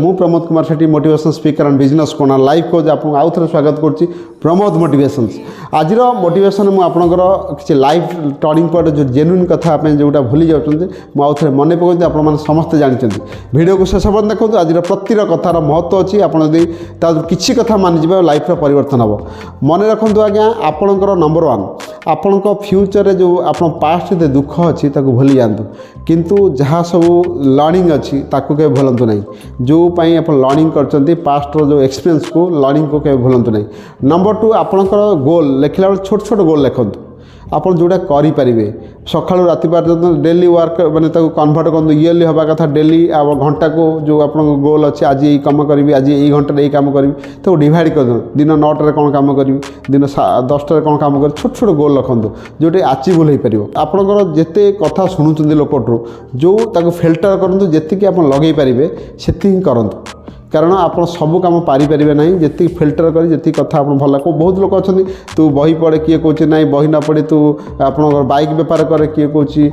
मु प्रमोद कुमार सेठी motivation speaker and business कोना live coach आपको आउ थे स्वागत करुच्ची प्रमोद मोटिवेशन। आज मोटिवेशन मुझे आपंकर किसी लाइव टर्निंग पॉइंट जो जेन्युइन कथा आप जोटा भूली जाऊँच मुझे मन पकड़ आप समस्ते जानते वीडियो को शेष पर्यटन देखो। आज प्रति कथार महत्व अच्छी आपड़ी किसी कथा मानिजा लाइफ परिवर्तन हम मन रखु आज्ञा आपणकर नंबर वन आपण फ्यूचर जो आप पास्ट जो दुख अच्छी भूली जातु किंतु जहाँ सब लर्निंग अच्छी ताकू के भूलु ना जो आप लर्निंग कर पास्ट जो एक्सपीरियंस को लर्निंग को कभी भूलु ना। नंबर टू आपणकर गोल लिखला बेले छोट छोट गोल लिखत आप जोटा करें सका राति पर्यटन डेली वर्क मैंने कन्वर्ट कर इयरली हवा कथा डेली घंटा को जो आप गोल अच्छे आज ये कम करी आज ये घंटे ये कम करी तो डिवाइड कर दिन 9टार कौन कम करी दिन 10टार कौन कम कर छोट छोट गोल रखु जोटा अचीवेबल हो पार आपंकर जिते कथा शुणुं लोकठू जो फिल्टर करूँ जी आप लगे पारे से करूँ कारण आप सब कम पारिपारे ना जी फिल्टर कर जी कथा आप भल बहुत लोग अच्छा तू बही पढ़े किए कहे ना बही न पढ़े तू आप बाइक बेपार करे किए कहे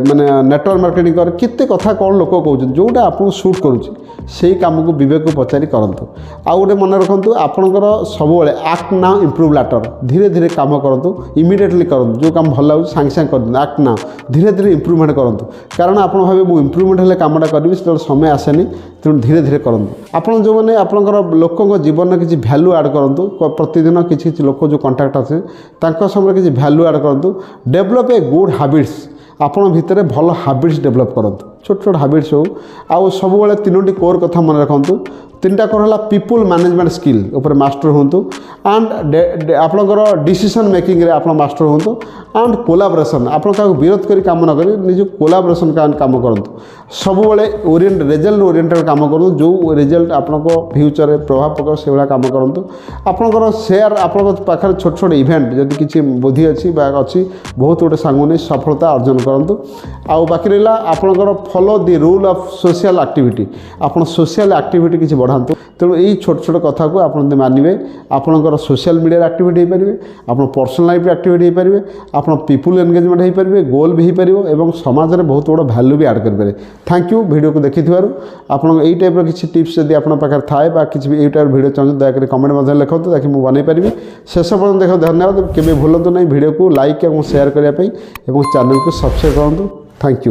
माने नेटवर्क मार्केटिंग कर केते कथा कौन लोक कहते जोटा आपको सूट करुच्ची से कम को विवेक को पचारि करूँ। आउ गोटे मन रखु आपणकर सब एक्ट ना इम्प्रूव लैटर धीरे धीरे कम करूँ इमिडिएटली करूँ जो कम भल लगे सांगे सांगे कर एक्ट ना धीरे धीरे इम्प्रूवमेंट करूँ कारण आप भावे मुझे इम्प्रूवमेंट हेल्ले कमटा करी से समय आसेनी तेणु धीरे धीरे करूँ। आपड़ जो मैंने आपंकर लोकों जीवन में किसी भैल्यू ऐड करूँ प्रतिदिन किसी लोक जो कंटाक्ट आसे समय किसी भैल्यू ऐड करूँ डेभलप ए गुड हैबिट्स आपण भितर भल हैबिट्स डेभलप करूँ छोट छोट हैबिट्स हो आउ सब बेले तीनोटी कोर कथा मन रखु तीनटा कोर है पीपुल मैनेजमेंट स्किल उपर मास्टर हूँ एंड आपंकर डिसीजन मेकिंग रे आप मास्टर हूँ एंड कोलाबोरेशन आप विरोध कर काम न कर निज कोलाबोरेशन काम करूँ सब बेले रिजल्ट ओरिएंटेड काम करूँ जो रिजल्ट आपन फ्यूचर प्रभाव पकाओ से भाया काम करूँ आपंकर सेयार आप पाखे छोट छोट इवेंट जब किसी बुद्धि अच्छी अच्छी बहुत गोटे सांग सफलता अर्जन करूँ। आउ बाकी रहा आपंकर follow the rule of social activity आप सोशल एक्टिविटी किसी बढ़ातु तेणु यही छोट छोट कथा को आप मानवे आपंकर सोशल मीडिया एक्टिविटी हो पारे आप पर्सनल लाइफ एक्टिविटी हो पारे आप पीपुल एंगेजमेंट हो पारे गोल भी हो पार समाज में बहुत बड़ा भैल्यू भी ऐड करें। थैंक यू वीडियो को देखि आप यही टाइप किसी टिप्स जब आप पाखे थाए किसी भी टाइप वीडियो चाहते दयाकोरी कमेंट मध्य लिखते ताकि मुझे बनई पारि शेष पर्यटन देख धन्यवाद केवे भूलु ना वीडियो को लाइक और शेयर करने चैनल को सब्सक्राइब करूँ। Thank you.